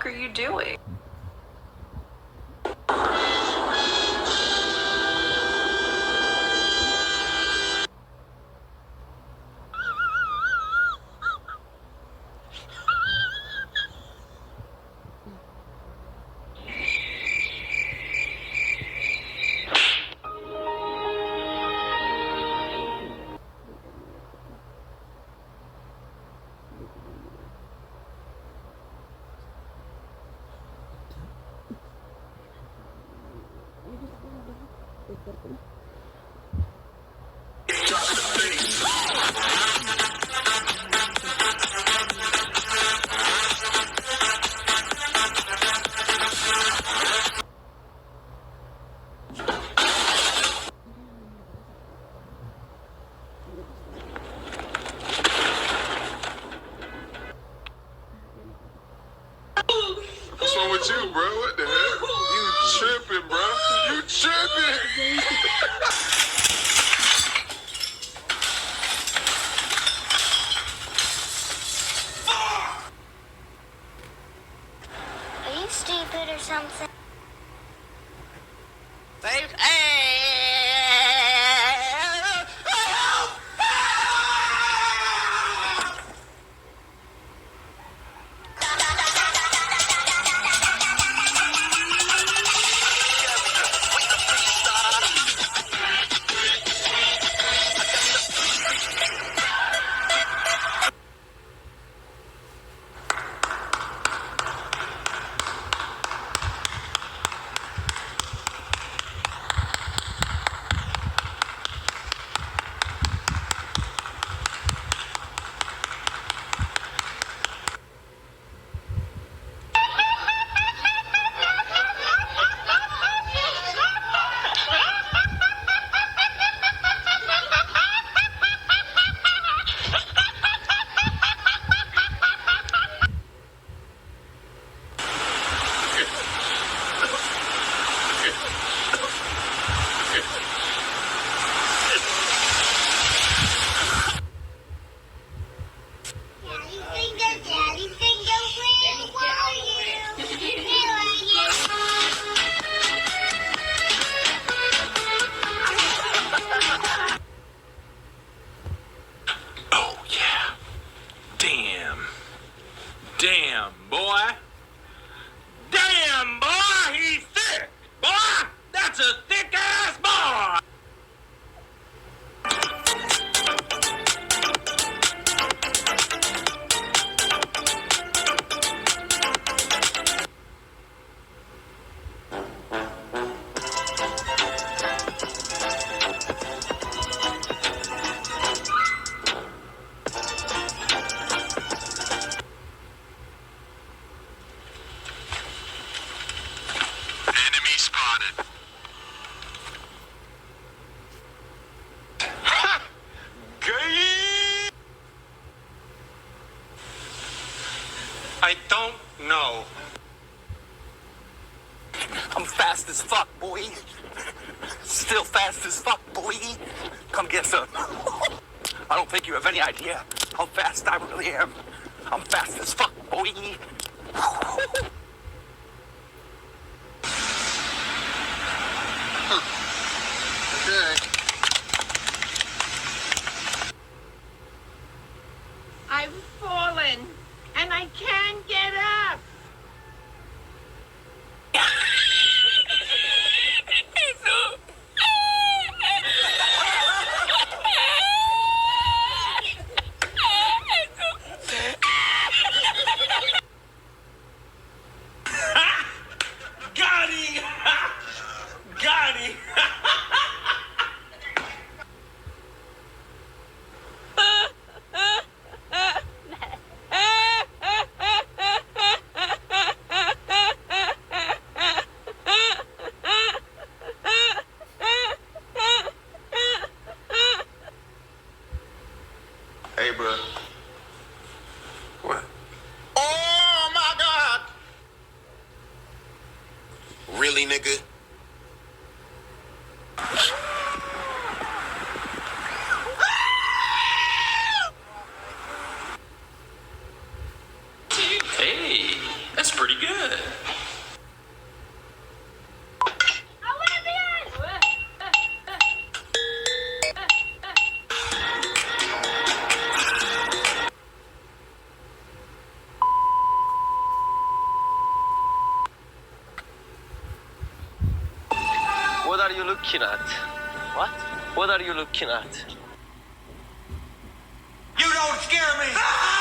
fuck are you doing? What's wrong with you, bro? What the heck? You tripping, bro? You tripping? Are you stupid or something? Saved. Damn, boy. Damn, boy, he's thick. Boy, that's a thick-ass boy. Enemy spotted. Gay. I don't know. I'm fast as fuck, boy. Still fast as fuck, boy. Come get some. I don't think you have any idea how fast I really am. I'm fast as fuck, boy. Okay. I've fallen, and I can't get up. you looking at? What? What are you looking at? You don't scare me!